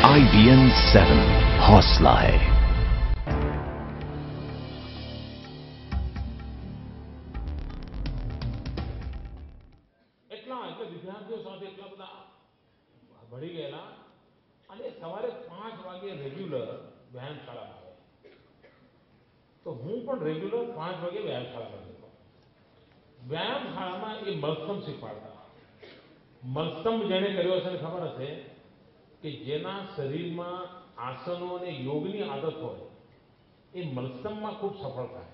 IBN 7 हौसला है। विद्यार्थियों साथ એટલા બધા ભળી ગયેલા અને સવારે 5 વાગે રેગ્યુલર વ્યાયામશાળામાં આવે તો હું પણ રેગ્યુલર 5 વાગે વ્યાયામશાળામાં જતો। વ્યાયામશાળામાં એ મલખંબ શીખવાડતા। મલખંબ જેણે કર્યો છે ખબર હશે કે જેના શરીરમાં આસનો અને યોગની આદત હોય એ મલખંબમાં ખૂબ સફળતા है।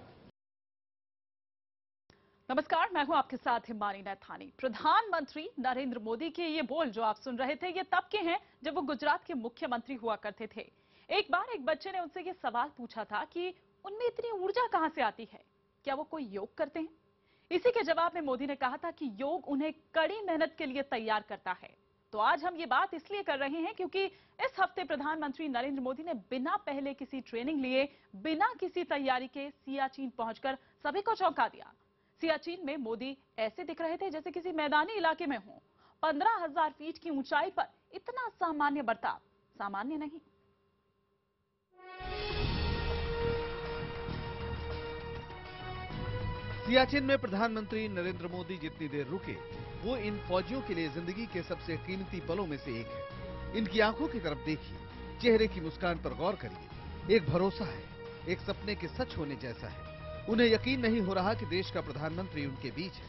नमस्कार, मैं हूं आपके साथ हिमानी नैथानी। प्रधानमंत्री नरेंद्र मोदी के ये बोल जो आप सुन रहे थे, ये तब के हैं जब वो गुजरात के मुख्यमंत्री हुआ करते थे। एक बार एक बच्चे ने उनसे ये सवाल पूछा था कि उनमें इतनी ऊर्जा कहां से आती है, क्या वो कोई योग करते हैं? इसी के जवाब में मोदी ने कहा था कि योग उन्हें कड़ी मेहनत के लिए तैयार करता है। तो आज हम ये बात इसलिए कर रहे हैं क्योंकि इस हफ्ते प्रधानमंत्री नरेंद्र मोदी ने बिना पहले किसी ट्रेनिंग लिए, बिना किसी तैयारी के सियाचिन पहुंचकर सभी को चौंका दिया। सियाचिन में मोदी ऐसे दिख रहे थे जैसे किसी मैदानी इलाके में हों। 15,000 फीट की ऊंचाई पर इतना सामान्य बर्ताव सामान्य नहीं। सियाचिन में प्रधानमंत्री नरेंद्र मोदी जितनी देर रुके वो इन फौजियों के लिए जिंदगी के सबसे कीमती पलों में से एक है। इनकी आंखों की तरफ देखिए, चेहरे की मुस्कान पर गौर करिए। एक भरोसा है, एक सपने के सच होने जैसा है। उन्हें यकीन नहीं हो रहा कि देश का प्रधानमंत्री उनके बीच है।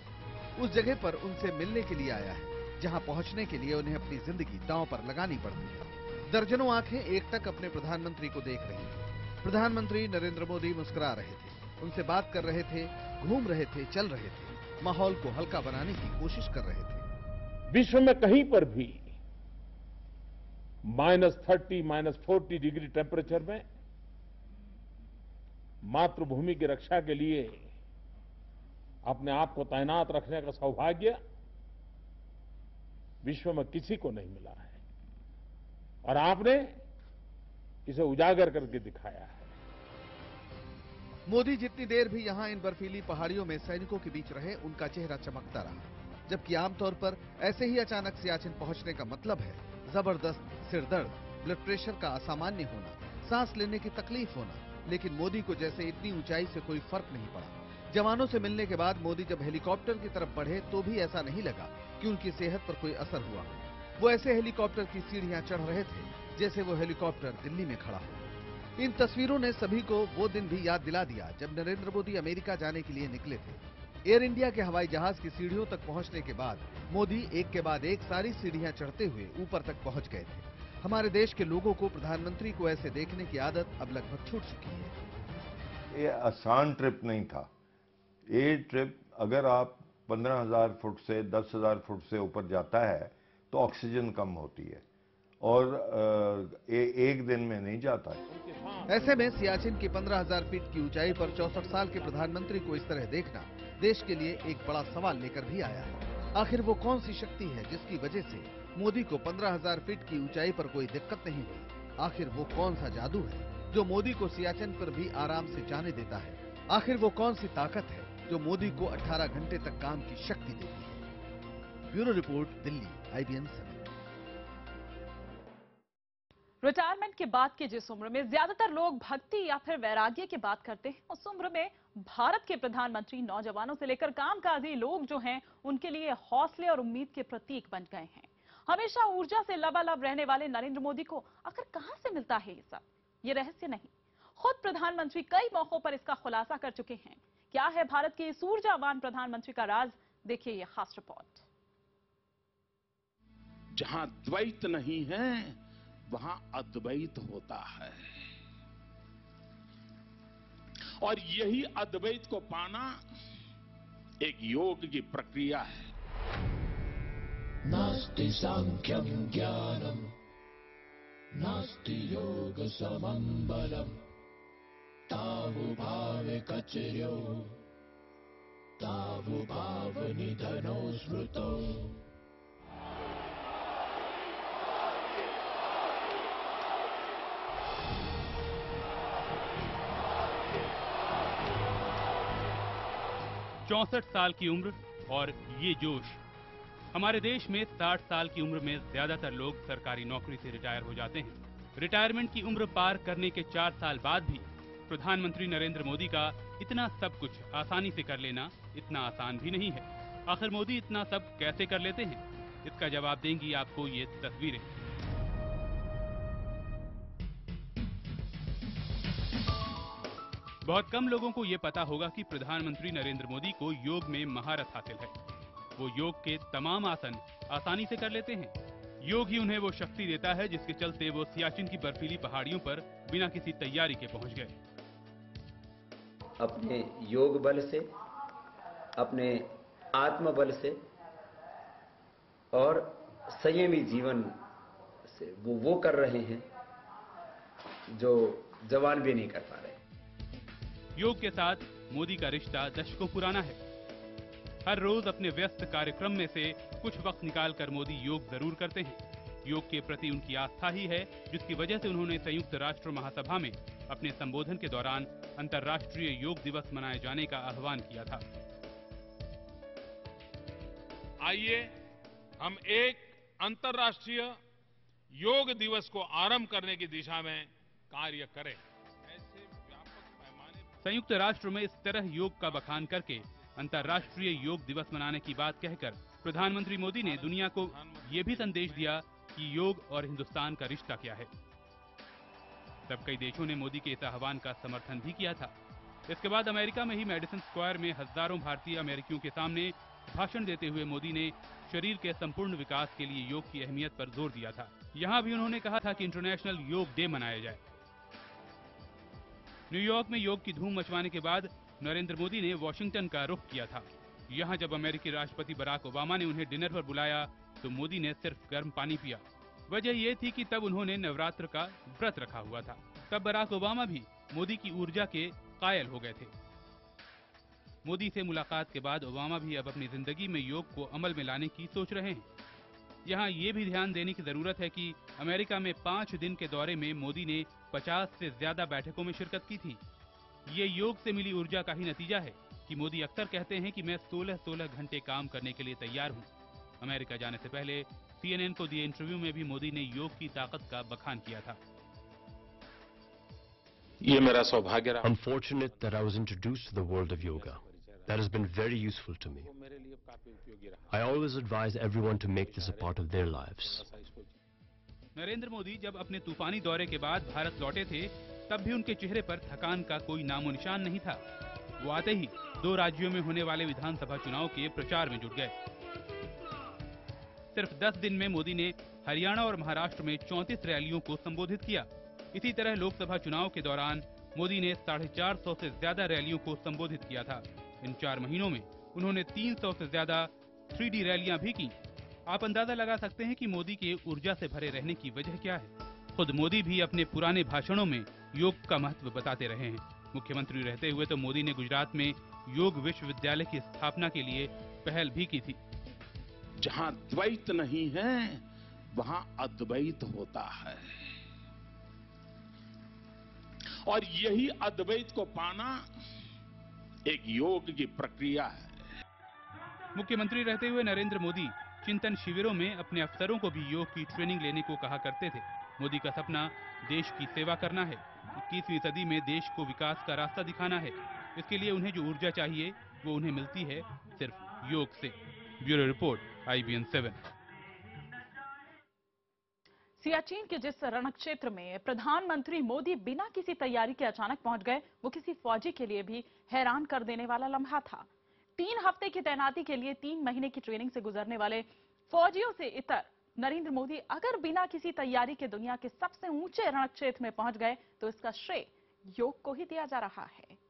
उस जगह पर उनसे मिलने के लिए आया है जहां पहुंचने के लिए उन्हें अपनी जिंदगी दांव पर लगानी पड़ती है। दर्जनों आंखें एकटक अपने प्रधानमंत्री को देख रही हैं। प्रधानमंत्री नरेंद्र मोदी मुस्कुरा रहे थे, उनसे बात कर रहे थे, घूम रहे थे, चल रहे थे, माहौल को हल्का बनाने की कोशिश कर रहे थे। विश्व में कहीं पर भी -30, -40 डिग्री टेम्परेचर में मातृभूमि की रक्षा के लिए अपने आप को तैनात रखने का सौभाग्य विश्व में किसी को नहीं मिला है और आपने इसे उजागर करके दिखाया है। मोदी जितनी देर भी यहां इन बर्फीली पहाड़ियों में सैनिकों के बीच रहे, उनका चेहरा चमकता रहा। जबकि आमतौर पर ऐसे ही अचानक सियाचिन पहुंचने का मतलब है जबरदस्त सिरदर्द, ब्लड प्रेशर का असामान्य होना, सांस लेने की तकलीफ होना। लेकिन मोदी को जैसे इतनी ऊंचाई से कोई फर्क नहीं पड़ा। जवानों से मिलने के बाद मोदी जब हेलीकॉप्टर की तरफ बढ़े तो भी ऐसा नहीं लगा कि उनकी सेहत पर कोई असर हुआ। वो ऐसे हेलीकॉप्टर की सीढ़ियां चढ़ रहे थे जैसे वो हेलीकॉप्टर दिल्ली में खड़ा हो। इन तस्वीरों ने सभी को वो दिन भी याद दिला दिया जब नरेंद्र मोदी अमेरिका जाने के लिए निकले थे। एयर इंडिया के हवाई जहाज की सीढ़ियों तक पहुंचने के बाद मोदी एक के बाद एक सारी सीढ़ियां चढ़ते हुए ऊपर तक पहुंच गए थे। हमारे देश के लोगों को प्रधानमंत्री को ऐसे देखने की आदत अब लगभग छूट चुकी है। ये आसान ट्रिप नहीं था। ये ट्रिप अगर आप 15,000 फुट से 10,000 फुट से ऊपर जाता है तो ऑक्सीजन कम होती है और एक दिन में नहीं जाता है। ऐसे में सियाचिन की 15,000 फीट की ऊंचाई पर 64 साल के प्रधानमंत्री को इस तरह देखना देश के लिए एक बड़ा सवाल लेकर भी आया है। आखिर वो कौन सी शक्ति है जिसकी वजह से मोदी को 15,000 फीट की ऊंचाई पर कोई दिक्कत नहीं हुई? आखिर वो कौन सा जादू है जो मोदी को सियाचिन पर भी आराम से जाने देता है? आखिर वो कौन सी ताकत है जो मोदी को 18 घंटे तक काम की शक्ति देती है? Bureau report, Delhi, IBN 7। Retirement के बाद की जिस उम्र में ज्यादातर लोग भक्ति या फिर वैराग्य की बात करते हैं, उस उम्र में भारत के प्रधानमंत्री नौजवानों से लेकर कामकाजी लोग जो हैं उनके लिए हौसले और उम्मीद के प्रतीक बन गए हैं। हमेशा ऊर्जा से लबालब रहने वाले नरेंद्र मोदी को आखिर कहां से मिलता है ये सब? ये रहस्य नहीं, खुद प्रधानमंत्री कई मौकों पर इसका खुलासा कर चुके हैं। क्या है भारत के इस ऊर्जावान प्रधानमंत्री का राज? देखिए ये खास रिपोर्ट। जहां द्वैत नहीं है वहां अद्वैत होता है और यही अद्वैत को पाना एक योग की प्रक्रिया है। नास्ति सांख्यं ज्ञानम नास्ति योग समं बलम तावु भाव कचर्यो तावु भाव निधनो स्मृतो। चौसठ साल की उम्र और ये जोश। हमारे देश में 60 साल की उम्र में ज्यादातर लोग सरकारी नौकरी से रिटायर हो जाते हैं। रिटायरमेंट की उम्र पार करने के 4 साल बाद भी प्रधानमंत्री नरेंद्र मोदी का इतना सब कुछ आसानी से कर लेना इतना आसान भी नहीं है। आखिर मोदी इतना सब कैसे कर लेते हैं, इसका जवाब देंगी आपको ये तस्वीरें। बहुत कम लोगों को ये पता होगा कि प्रधानमंत्री नरेंद्र मोदी को योग में महारत हासिल है। वो योग के तमाम आसन आसानी से कर लेते हैं। योग ही उन्हें वो शक्ति देता है जिसके चलते वो सियाचिन की बर्फीली पहाड़ियों पर बिना किसी तैयारी के पहुंच गए। अपने योग बल से, अपने आत्म बल से और संयमी जीवन से वो कर रहे हैं जो जवान भी नहीं कर पा रहे। योग के साथ मोदी का रिश्ता दशकों पुराना है। हर रोज अपने व्यस्त कार्यक्रम में से कुछ वक्त निकालकर मोदी योग जरूर करते हैं। योग के प्रति उनकी आस्था ही है जिसकी वजह से उन्होंने संयुक्त राष्ट्र महासभा में अपने संबोधन के दौरान अंतर्राष्ट्रीय योग दिवस मनाए जाने का आह्वान किया था। आइए हम एक अंतर्राष्ट्रीय योग दिवस को आरंभ करने की दिशा में कार्य करें। संयुक्त राष्ट्र में इस तरह योग का बखान करके अंतर्राष्ट्रीय योग दिवस मनाने की बात कहकर प्रधानमंत्री मोदी ने दुनिया को ये भी संदेश दिया कि योग और हिंदुस्तान का रिश्ता क्या है। तब कई देशों ने मोदी के इस आह्वान का समर्थन भी किया था। इसके बाद अमेरिका में ही मेडिसन स्क्वायर में हजारों भारतीय अमेरिकियों के सामने भाषण देते हुए मोदी ने शरीर के संपूर्ण विकास के लिए योग की अहमियत पर जोर दिया था। यहाँ भी उन्होंने कहा था कि इंटरनेशनल योग डे मनाया जाए। न्यूयॉर्क में योग की धूम मचवाने के बाद नरेंद्र मोदी ने वॉशिंगटन का रुख किया था। यहाँ जब अमेरिकी राष्ट्रपति बराक ओबामा ने उन्हें डिनर पर बुलाया तो मोदी ने सिर्फ गर्म पानी पिया। वजह यह थी कि तब उन्होंने नवरात्र का व्रत रखा हुआ था। तब बराक ओबामा भी मोदी की ऊर्जा के कायल हो गए थे। मोदी से मुलाकात के बाद ओबामा भी अब अपनी जिंदगी में योग को अमल में लाने की सोच रहे हैं। यहाँ ये भी ध्यान देने की जरूरत है कि अमेरिका में 5 दिन के दौरे में मोदी ने 50 से ज्यादा बैठकों में शिरकत की थी। ये योग से मिली ऊर्जा का ही नतीजा है कि मोदी अक्सर कहते हैं कि मैं 16-16 घंटे काम करने के लिए तैयार हूँ। अमेरिका जाने से पहले CNN को दिए इंटरव्यू में भी मोदी ने योग की ताकत का बखान किया था। ये मेरा सौभाग्य रहा। I'm fortunate that I was introduced to the world of yoga. That has been very useful to me. I always advise everyone to make this a part of their lives. Narendra Modi जब अपने तूफानी दौरे के बाद भारत लौटे थे तब भी उनके चेहरे पर थकान का कोई नामो निशान नहीं था। वो आते ही 2 राज्यों में होने वाले विधानसभा चुनाव के प्रचार में जुट गए। सिर्फ 10 दिन में मोदी ने हरियाणा और महाराष्ट्र में 34 रैलियों को संबोधित किया। इसी तरह लोकसभा चुनाव के दौरान मोदी ने 450 से ज्यादा रैलियों को संबोधित किया था। इन 4 महीनों में उन्होंने 300 से ज्यादा 3D रैलियां भी की। आप अंदाजा लगा सकते हैं कि मोदी के ऊर्जा से भरे रहने की वजह क्या है। खुद मोदी भी अपने पुराने भाषणों में योग का महत्व बताते रहे हैं। मुख्यमंत्री रहते हुए तो मोदी ने गुजरात में योग विश्वविद्यालय की स्थापना के लिए पहल भी की थी। जहां द्वैत नहीं है वहां अद्वैत होता है और यही अद्वैत को पाना एक योग की प्रक्रिया है। मुख्यमंत्री रहते हुए नरेंद्र मोदी चिंतन शिविरों में अपने अफसरों को भी योग की ट्रेनिंग लेने को कहा करते थे। मोदी का सपना देश की सेवा करना है। 21वीं सदी में देश को विकास का रास्ता दिखाना है। इसके लिए उन्हें जो ऊर्जा चाहिए वो उन्हें मिलती है सिर्फ योग से। Bureau report, IBN 7। सियाचिन के जिस रण क्षेत्र में प्रधानमंत्री मोदी बिना किसी तैयारी के अचानक पहुंच गए, वो किसी फौजी के लिए भी हैरान कर देने वाला लम्हा था। 3 हफ्ते की तैनाती के लिए 3 महीने की ट्रेनिंग से गुजरने वाले फौजियों से इतर नरेंद्र मोदी अगर बिना किसी तैयारी के दुनिया के सबसे ऊंचे रण क्षेत्र में पहुंच गए तो इसका श्रेय योग को ही दिया जा रहा है।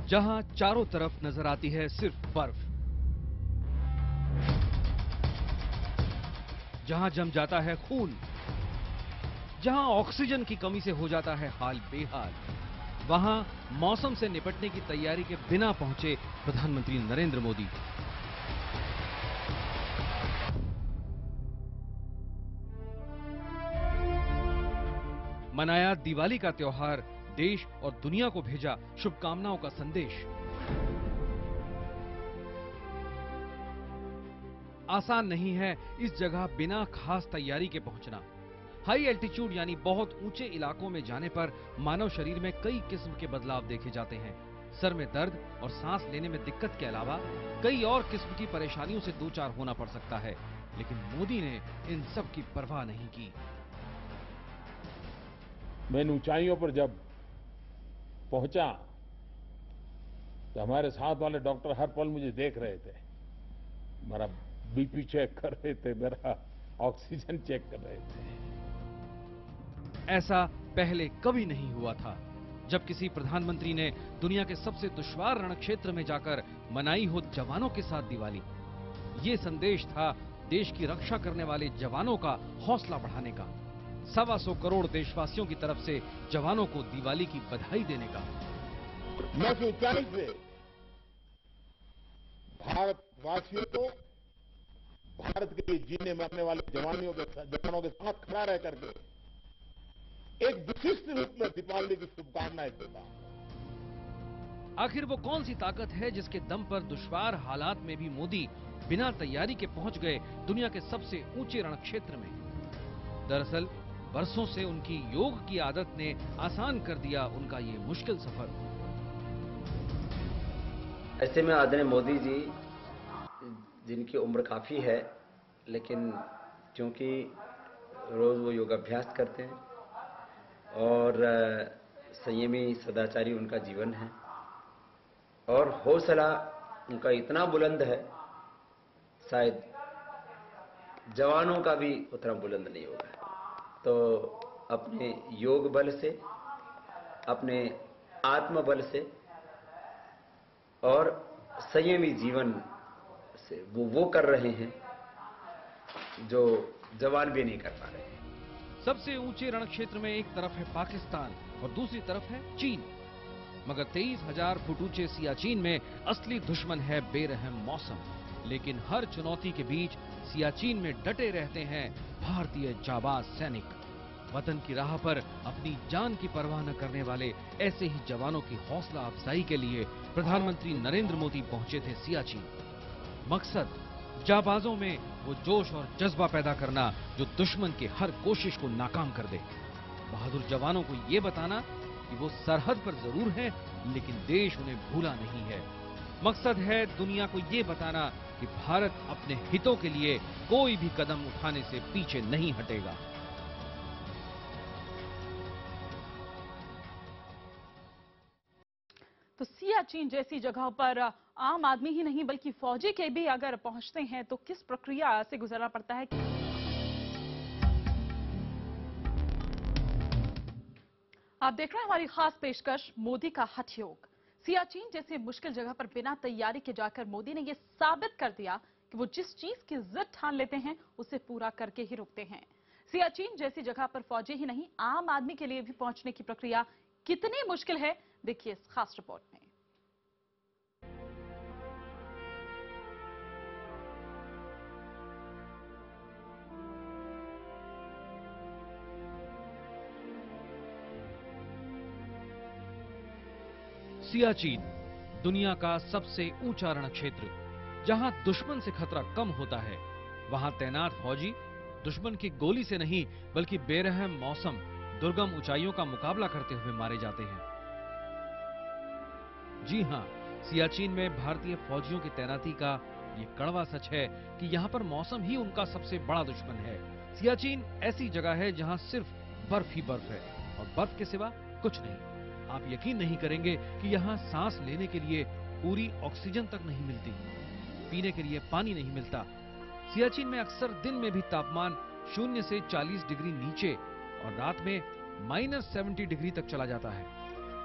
जहां चारों तरफ नजर आती है सिर्फ बर्फ, जहां जम जाता है खून, जहां ऑक्सीजन की कमी से हो जाता है हाल बेहाल, वहां मौसम से निपटने की तैयारी के बिना पहुंचे प्रधानमंत्री नरेंद्र मोदी। मनाया दिवाली का त्योहार, देश और दुनिया को भेजा शुभकामनाओं का संदेश। आसान नहीं है इस जगह बिना खास तैयारी के पहुंचना। हाई एल्टीट्यूड यानी बहुत ऊंचे इलाकों में जाने पर मानव शरीर में कई किस्म के बदलाव देखे जाते हैं। सर में दर्द और सांस लेने में दिक्कत के अलावा कई और किस्म की परेशानियों से दो चार होना पड़ सकता है, लेकिन मोदी ने इन सब की परवाह नहीं की। मैं इन ऊंचाइयों पर जब पहुंचा तो हमारे साथ वाले डॉक्टर हर पल मुझे देख रहे थे, मेरा बीपी चेक कर रहे थे, मेरा ऑक्सीजन चेक कर रहे थे। ऐसा पहले कभी नहीं हुआ था जब किसी प्रधानमंत्री ने दुनिया के सबसे दुश्वार रण क्षेत्र में जाकर मनाई हो जवानों के साथ दिवाली। ये संदेश था देश की रक्षा करने वाले जवानों का हौसला बढ़ाने का, 125 करोड़ देशवासियों की तरफ से जवानों को दिवाली की बधाई देने का। मैं इस ऊंचाई से भारतवासियों को भारत के लिए जीने मरने वाले जवानों के साथ खड़ा रह करके एक विशिष्ट रूप में दीपावली की शुभकामनाएं देता हूं। आखिर वो कौन सी ताकत है जिसके दम पर दुश्वार हालात में भी मोदी बिना तैयारी के पहुंच गए दुनिया के सबसे ऊंचे रण क्षेत्र में? दरअसल बरसों से उनकी योग की आदत ने आसान कर दिया उनका ये मुश्किल सफर। ऐसे में आदरणीय मोदी जी, जिनकी उम्र काफी है, लेकिन क्योंकि रोज वो योगाभ्यास करते हैं और संयमी सदाचारी उनका जीवन है और हौसला उनका इतना बुलंद है, शायद जवानों का भी उतना बुलंद नहीं होगा। तो अपने योग बल से, अपने आत्म बल से और संयमी जीवन से वो कर रहे हैं जो जवान भी नहीं कर पा रहे हैं। सबसे ऊंचे रण क्षेत्र में एक तरफ है पाकिस्तान और दूसरी तरफ है चीन, मगर 23,000 फुट ऊंचे सियाचिन में असली दुश्मन है बेरहम मौसम। लेकिन हर चुनौती के बीच सियाचिन में डटे रहते हैं भारतीय जाबाज सैनिक। वतन की राह पर अपनी जान की परवाह न करने वाले ऐसे ही जवानों की हौसला अफजाई के लिए प्रधानमंत्री नरेंद्र मोदी पहुंचे थे सियाचिन। मकसद जाबाजों में वो जोश और जज्बा पैदा करना जो दुश्मन के हर कोशिश को नाकाम कर दे। बहादुर जवानों को ये बताना कि वो सरहद पर जरूर हैं, लेकिन देश उन्हें भूला नहीं है। मकसद है दुनिया को ये बताना कि भारत अपने हितों के लिए कोई भी कदम उठाने से पीछे नहीं हटेगा। तो सियाचिन जैसी जगहों पर आम आदमी ही नहीं बल्कि फौजी के भी अगर पहुंचते हैं तो किस प्रक्रिया से गुजरना पड़ता है। आप देख रहे हैं हमारी खास पेशकश मोदी का हठ योग। सियाचिन जैसे मुश्किल जगह पर बिना तैयारी के जाकर मोदी ने यह साबित कर दिया कि वो जिस चीज की जिद ठान लेते हैं उसे पूरा करके ही रुकते हैं। सियाचिन जैसी जगह पर फौजी ही नहीं आम आदमी के लिए भी पहुंचने की प्रक्रिया कितनी मुश्किल है, देखिए इस खास रिपोर्ट में। सियाचिन दुनिया का सबसे ऊंचा रण क्षेत्र, जहां दुश्मन से खतरा कम होता है। वहां तैनात फौजी दुश्मन की गोली से नहीं बल्कि बेरहम मौसम, दुर्गम ऊंचाइयों का मुकाबला करते हुए मारे जाते हैं। जी हां, सियाचिन में भारतीय फौजियों की तैनाती का ये कड़वा सच है कि यहाँ पर मौसम ही उनका सबसे बड़ा दुश्मन है। सियाचिन ऐसी जगह है जहाँ सिर्फ बर्फ ही बर्फ है और बर्फ के सिवा कुछ नहीं। आप यकीन नहीं करेंगे कि यहाँ सांस लेने के लिए पूरी ऑक्सीजन तक नहीं मिलती, पीने के लिए पानी नहीं मिलता। सियाचिन में अक्सर दिन में भी तापमान 0 से 40 डिग्री नीचे और रात में -70 डिग्री तक चला जाता है।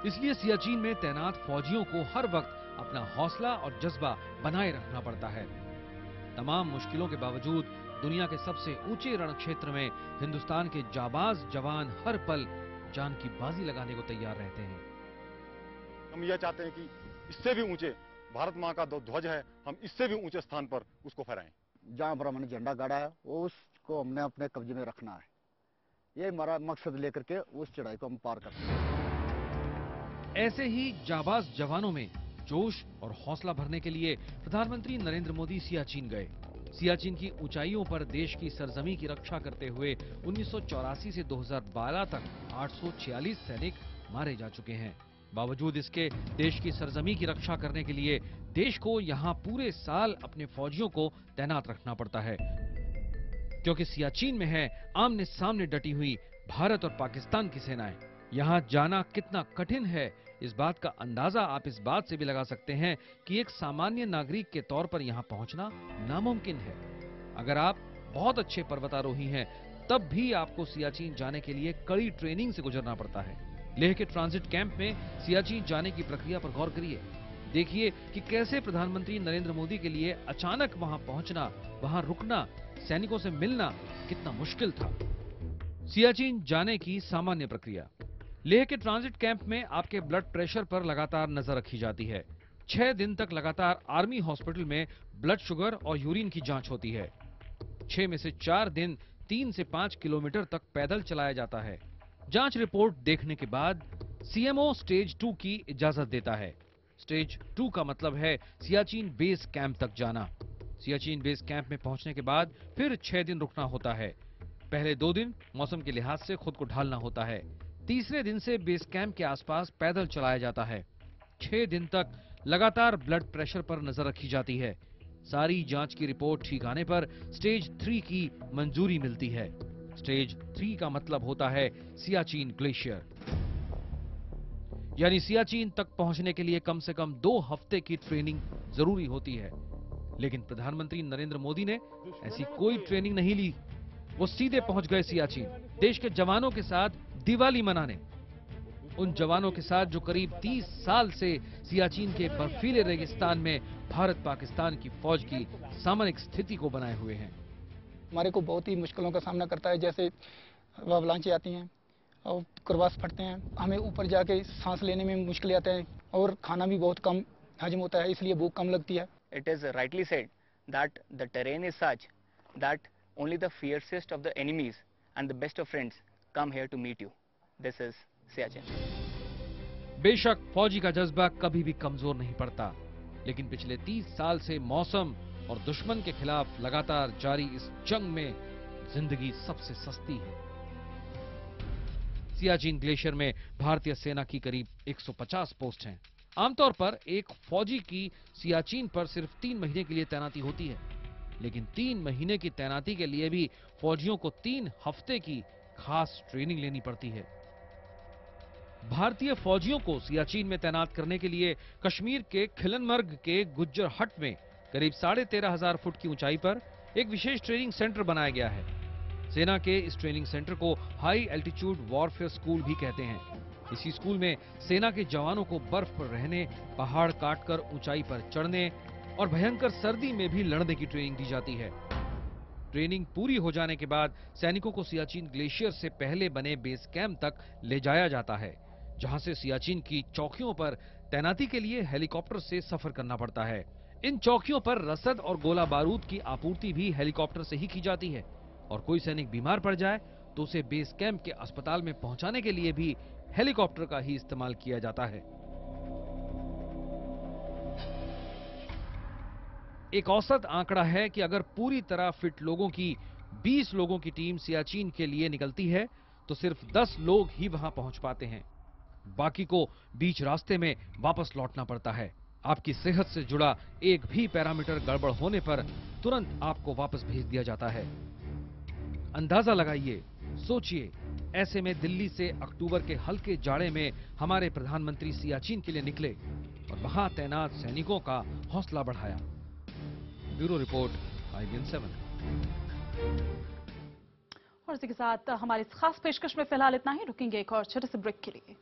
इसलिए सियाचिन में तैनात फौजियों को हर वक्त अपना हौसला और जज्बा बनाए रखना पड़ता है। तमाम मुश्किलों के बावजूद दुनिया के सबसे ऊंचे रण क्षेत्र में हिंदुस्तान के जाबाज जवान हर पल जान की बाजी लगाने को तैयार रहते हैं। हम यह चाहते हैं कि इससे भी ऊंचे भारत माँ का ध्वज है, हम इससे भी ऊंचे स्थान पर उसको फहराएं। जहाँ पर हमने झंडा गाड़ा है उसको हमने अपने कब्जे में रखना है, ये हमारा मकसद लेकर के उस चढ़ाई को हम पार करते हैं। ऐसे ही जाबाज जवानों में जोश और हौसला भरने के लिए प्रधानमंत्री नरेंद्र मोदी सियाचिन गए। सियाचिन की ऊंचाइयों पर देश की सरजमी की रक्षा करते हुए 1984 से 2012 तक 846 सैनिक मारे जा चुके हैं। बावजूद इसके देश की सरजमी की रक्षा करने के लिए देश को यहाँ पूरे साल अपने फौजियों को तैनात रखना पड़ता है, क्योंकि सियाचिन में है आमने सामने डटी हुई भारत और पाकिस्तान की सेनाएं। यहाँ जाना कितना कठिन है, इस बात का अंदाजा आप इस बात से भी लगा सकते हैं कि एक सामान्य नागरिक के तौर पर यहाँ पहुंचना नामुमकिन है। अगर आप बहुत अच्छे पर्वतारोही हैं, तब भी आपको सियाचिन जाने के लिए कड़ी ट्रेनिंग से गुजरना पड़ता है। लेह के ट्रांजिट कैंप में सियाचिन जाने की प्रक्रिया पर गौर करिए। देखिए कि कैसे प्रधानमंत्री नरेंद्र मोदी के लिए अचानक वहां पहुंचना, वहां रुकना, सैनिकों से मिलना कितना मुश्किल था। सियाचिन जाने की सामान्य प्रक्रिया। लेह के ट्रांजिट कैंप में आपके ब्लड प्रेशर पर लगातार नजर रखी जाती है। 6 दिन तक लगातार आर्मी हॉस्पिटल में ब्लड शुगर और यूरिन की जांच होती है। 6 में से 4 दिन 3 से 5 किलोमीटर तक पैदल चलाया जाता है। जांच रिपोर्ट देखने के बाद सीएमओ स्टेज 2 की इजाजत देता है। स्टेज 2 का मतलब है सियाचिन बेस कैंप तक जाना। सियाचिन बेस कैंप में पहुंचने के बाद फिर 6 दिन रुकना होता है। पहले 2 दिन मौसम के लिहाज से खुद को ढालना होता है। तीसरे दिन से बेस कैंप के आसपास पैदल चलाया जाता है। 6 दिन तक लगातार ब्लड प्रेशर पर नजर रखी जाती है। सारी जांच की रिपोर्ट ठीक आने पर स्टेज 3 की मंजूरी मिलती है। स्टेज 3 का मतलब होता है सियाचिन ग्लेशियर, यानी सियाचिन तक पहुंचने के लिए कम से कम 2 हफ्ते की ट्रेनिंग जरूरी होती है। लेकिन प्रधानमंत्री नरेंद्र मोदी ने ऐसी कोई ट्रेनिंग नहीं ली। वो सीधे पहुंच गए सियाचिन, देश के जवानों के साथ दिवाली मनाने। उन जवानों के साथ जो करीब 30 साल से सियाचिन के बर्फीले रेगिस्तान में भारत पाकिस्तान की फौज की सामरिक स्थिति को बनाए हुए हैं। हमारे को बहुत ही मुश्किलों का सामना करता है, जैसे अवलांचें आती हैं और क्रवास फटते हैं, हमें ऊपर जाके सांस लेने में मुश्किल आते हैं और खाना भी बहुत कम हजम होता है, इसलिए भूख कम लगती है। It is rightly said that the terrain is such that only the fiercest of the enemies and the best of friends come here to meet you. This is Siachen. बेशक फौजी का जज्बा कभी भी कमजोर नहीं पड़ता, लेकिन पिछले 30 साल से मौसम और दुश्मन के खिलाफ लगातार जारी इस जंग में जिंदगी सबसे सस्ती है। सियाचिन ग्लेशियर में भारतीय सेना की करीब 150 पोस्ट हैं। आमतौर पर एक फौजी की सियाचिन पर सिर्फ 3 महीने के लिए तैनाती होती है, लेकिन 3 महीने की तैनाती के लिए भी फौजियों को 3 हफ्ते की खास ट्रेनिंग लेनी पड़ती है। भारतीय फौजियों को सियाचिन में तैनात करने के लिए कश्मीर के खिलनमर्ग के गुज्जर हट में करीब 13,500 फुट की ऊंचाई पर एक विशेष ट्रेनिंग सेंटर बनाया गया है। सेना के इस ट्रेनिंग सेंटर को हाई एल्टीट्यूड वॉरफेयर स्कूल भी कहते हैं। इसी स्कूल में सेना के जवानों को बर्फ पर रहने, पहाड़ काटकर ऊंचाई पर चढ़ने और भयंकर सर्दी में भी लड़ने की ट्रेनिंग दी जाती है। ट्रेनिंग पूरी हो जाने के बाद सैनिकों को सियाचिन ग्लेशियर से पहले बने बेस कैंप तक ले जाया जाता है, जहां से सियाचिन की चौकियों पर तैनाती के लिए हेलीकॉप्टर से सफर करना पड़ता है। इन चौकियों पर रसद और गोला बारूद की आपूर्ति भी हेलीकॉप्टर से ही की जाती है, और कोई सैनिक बीमार पड़ जाए तो उसे बेस कैंप के अस्पताल में पहुंचाने के लिए भी हेलीकॉप्टर का ही इस्तेमाल किया जाता है। एक औसत आंकड़ा है कि अगर पूरी तरह फिट लोगों की 20 लोगों की टीम सियाचिन के लिए निकलती है तो सिर्फ 10 लोग ही वहां पहुंच पाते हैं। बाकी को बीच रास्ते में वापस लौटना पड़ता है। आपकी सेहत से जुड़ा एक भी पैरामीटर गड़बड़ होने पर तुरंत आपको वापस भेज दिया जाता है। अंदाजा लगाइए, सोचिए, ऐसे में दिल्ली से अक्टूबर के हल्के जाड़े में हमारे प्रधानमंत्री सियाचिन के लिए निकले और वहां तैनात सैनिकों का हौसला बढ़ाया। Bureau report, IBN 7। और इसी के साथ हमारी इस खास पेशकश में फिलहाल इतना ही। रुकेंगे एक और छोटे से ब्रेक के लिए।